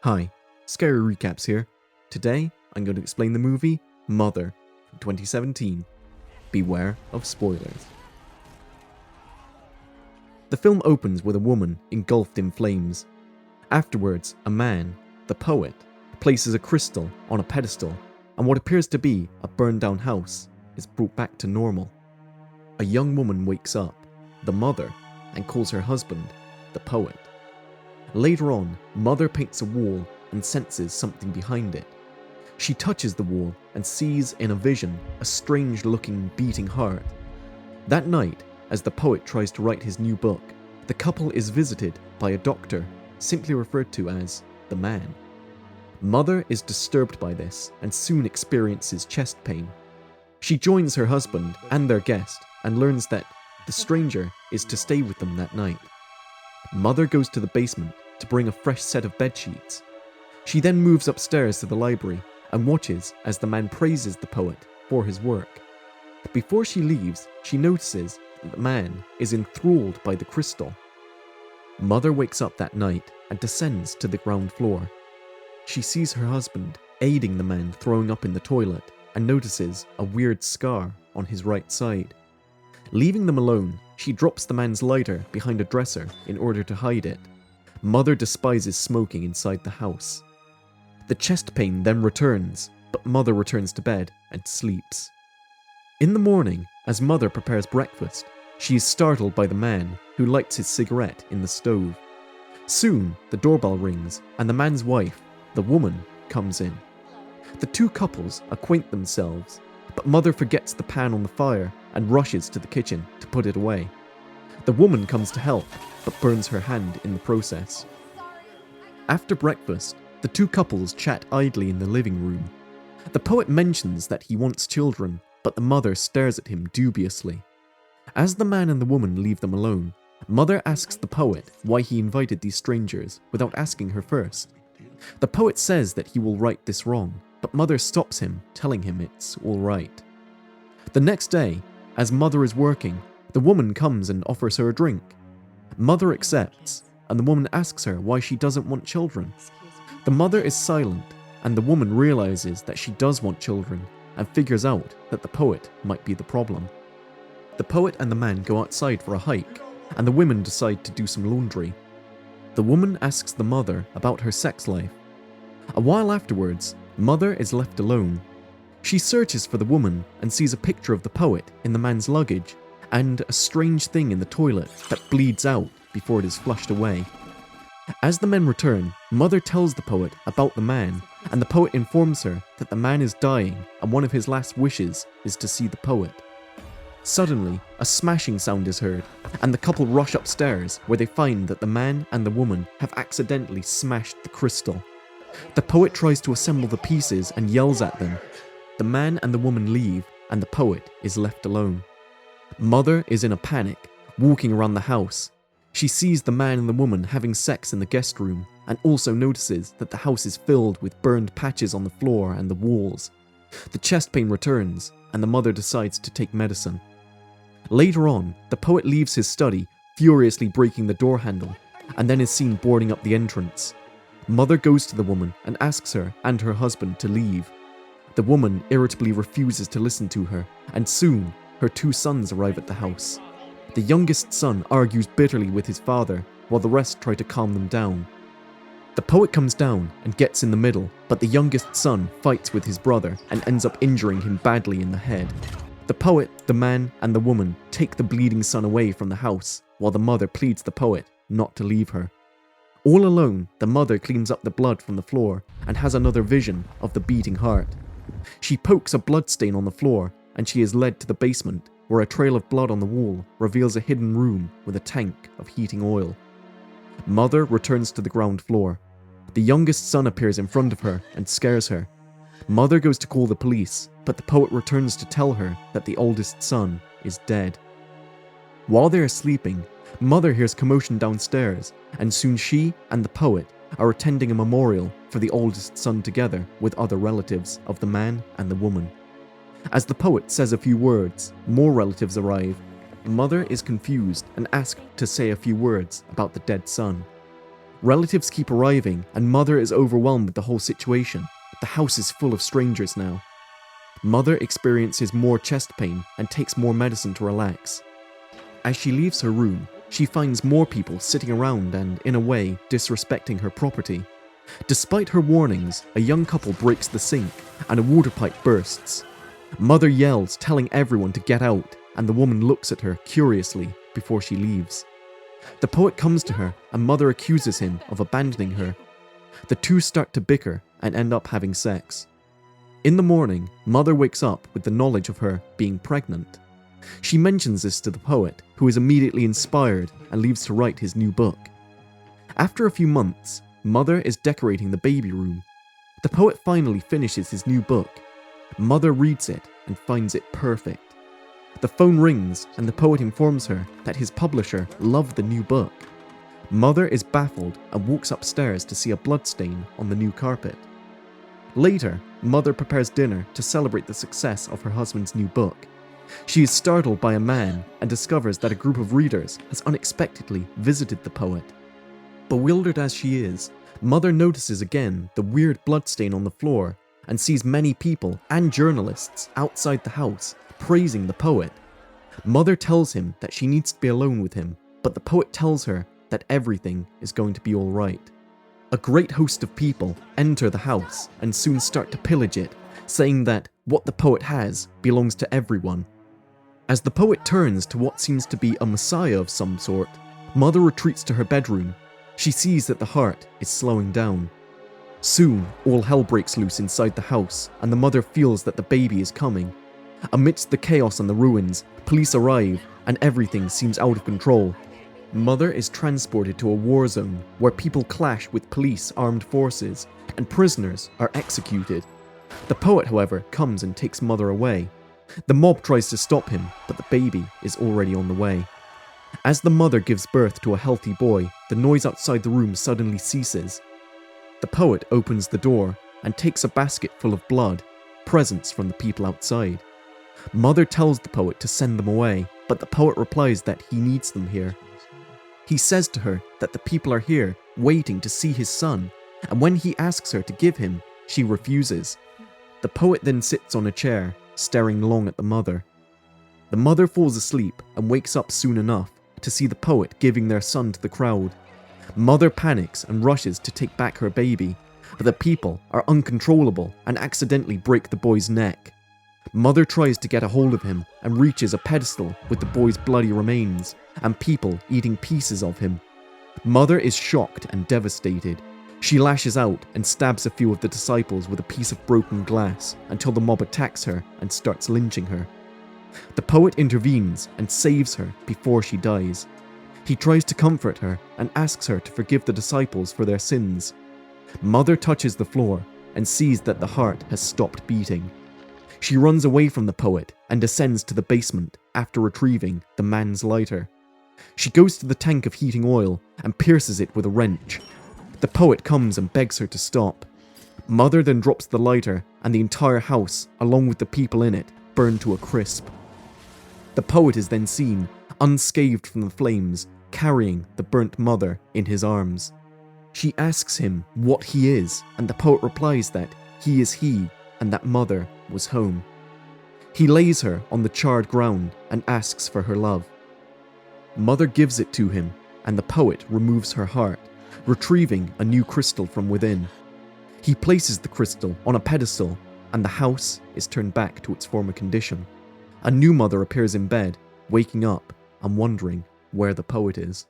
Hi, Scary Recaps here. Today, I'm going to explain the movie Mother from 2017. Beware of spoilers. The film opens with a woman engulfed in flames. Afterwards, a man, the poet, places a crystal on a pedestal, and what appears to be a burned down house is brought back to normal. A young woman wakes up, the mother, and calls her husband, the poet. Later on, Mother paints a wall and senses something behind it. She touches the wall and sees in a vision a strange-looking beating heart. That night, as the poet tries to write his new book, the couple is visited by a doctor, simply referred to as the man. Mother is disturbed by this and soon experiences chest pain. She joins her husband and their guest and learns that the stranger is to stay with them that night. Mother goes to the basement to bring a fresh set of bedsheets. She then moves upstairs to the library and watches as the man praises the poet for his work. Before she leaves, she notices that the man is enthralled by the crystal. Mother wakes up that night and descends to the ground floor. She sees her husband aiding the man throwing up in the toilet and notices a weird scar on his right side. Leaving them alone, she drops the man's lighter behind a dresser in order to hide it. Mother despises smoking inside the house. The chest pain then returns, but Mother returns to bed and sleeps. In the morning, as Mother prepares breakfast, she is startled by the man who lights his cigarette in the stove. Soon, the doorbell rings and the man's wife, the woman, comes in. The two couples acquaint themselves, but Mother forgets the pan on the fire and rushes to the kitchen to put it away. The woman comes to help, but burns her hand in the process. After breakfast, the two couples chat idly in the living room. The poet mentions that he wants children, but the mother stares at him dubiously. As the man and the woman leave them alone, Mother asks the poet why he invited these strangers without asking her first. The poet says that he will right this wrong, but Mother stops him, telling him it's all right. The next day, as Mother is working, the woman comes and offers her a drink. Mother accepts, and the woman asks her why she doesn't want children. The mother is silent, and the woman realizes that she does want children and figures out that the poet might be the problem. The poet and the man go outside for a hike, and the women decide to do some laundry. The woman asks the mother about her sex life. A while afterwards, Mother is left alone. She searches for the woman and sees a picture of the poet in the man's luggage and a strange thing in the toilet that bleeds out before it is flushed away. As the men return, Mother tells the poet about the man, and the poet informs her that the man is dying and one of his last wishes is to see the poet. Suddenly, a smashing sound is heard, and the couple rush upstairs where they find that the man and the woman have accidentally smashed the crystal. The poet tries to assemble the pieces and yells at them. The man and the woman leave, and the poet is left alone. Mother is in a panic, walking around the house. She sees the man and the woman having sex in the guest room, and also notices that the house is filled with burned patches on the floor and the walls. The chest pain returns, and the mother decides to take medicine. Later on, the poet leaves his study, furiously breaking the door handle, and then is seen boarding up the entrance. Mother goes to the woman and asks her and her husband to leave. The woman irritably refuses to listen to her, and soon, her two sons arrive at the house. The youngest son argues bitterly with his father, while the rest try to calm them down. The poet comes down and gets in the middle, but the youngest son fights with his brother and ends up injuring him badly in the head. The poet, the man, and the woman take the bleeding son away from the house, while the mother pleads the poet not to leave her. All alone, the mother cleans up the blood from the floor and has another vision of the beating heart. She pokes a bloodstain on the floor, and she is led to the basement, where a trail of blood on the wall reveals a hidden room with a tank of heating oil. Mother returns to the ground floor. The youngest son appears in front of her and scares her. Mother goes to call the police, but the poet returns to tell her that the oldest son is dead. While they are sleeping, Mother hears commotion downstairs, and soon she and the poet are attending a memorial for the oldest son together with other relatives of the man and the woman. As the poet says a few words, more relatives arrive. Mother is confused and asked to say a few words about the dead son. Relatives keep arriving, and Mother is overwhelmed with the whole situation. The house is full of strangers now. Mother experiences more chest pain and takes more medicine to relax. As she leaves her room, she finds more people sitting around and, in a way, disrespecting her property. Despite her warnings, a young couple breaks the sink and a water pipe bursts. Mother yells, telling everyone to get out, and the woman looks at her curiously before she leaves. The poet comes to her, and Mother accuses him of abandoning her. The two start to bicker and end up having sex. In the morning, Mother wakes up with the knowledge of her being pregnant. She mentions this to the poet, who is immediately inspired and leaves to write his new book. After a few months, Mother is decorating the baby room. The poet finally finishes his new book. Mother reads it and finds it perfect. The phone rings and the poet informs her that his publisher loved the new book. Mother is baffled and walks upstairs to see a bloodstain on the new carpet. Later, Mother prepares dinner to celebrate the success of her husband's new book. She is startled by a man and discovers that a group of readers has unexpectedly visited the poet. Bewildered as she is, Mother notices again the weird bloodstain on the floor and sees many people and journalists outside the house praising the poet. Mother tells him that she needs to be alone with him, but the poet tells her that everything is going to be all right. A great host of people enter the house and soon start to pillage it, saying that what the poet has belongs to everyone. As the poet turns to what seems to be a messiah of some sort, Mother retreats to her bedroom. She sees that the heart is slowing down. Soon, all hell breaks loose inside the house, and the mother feels that the baby is coming. Amidst the chaos and the ruins, police arrive, and everything seems out of control. Mother is transported to a war zone where people clash with police armed forces, and prisoners are executed. The poet, however, comes and takes Mother away. The mob tries to stop him, but the baby is already on the way. As the mother gives birth to a healthy boy, the noise outside the room suddenly ceases. The poet opens the door and takes a basket full of blood, presents from the people outside. Mother tells the poet to send them away, but the poet replies that he needs them here. He says to her that the people are here waiting to see his son, and when he asks her to give him, she refuses. The poet then sits on a chair, staring long at the mother. The mother falls asleep and wakes up soon enough to see the poet giving their son to the crowd. Mother panics and rushes to take back her baby, but the people are uncontrollable and accidentally break the boy's neck. Mother tries to get a hold of him and reaches a pedestal with the boy's bloody remains and people eating pieces of him. Mother is shocked and devastated. She lashes out and stabs a few of the disciples with a piece of broken glass until the mob attacks her and starts lynching her. The poet intervenes and saves her before she dies. He tries to comfort her and asks her to forgive the disciples for their sins. Mother touches the floor and sees that the heart has stopped beating. She runs away from the poet and descends to the basement after retrieving the man's lighter. She goes to the tank of heating oil and pierces it with a wrench. The poet comes and begs her to stop. Mother then drops the lighter and the entire house, along with the people in it, burn to a crisp. The poet is then seen, unscathed from the flames, carrying the burnt mother in his arms. She asks him what he is, and the poet replies that he is he and that mother was home. He lays her on the charred ground and asks for her love. Mother gives it to him, and the poet removes her heart, retrieving a new crystal from within. He places the crystal on a pedestal, and the house is turned back to its former condition. A new mother appears in bed, waking up and wondering where the poet is.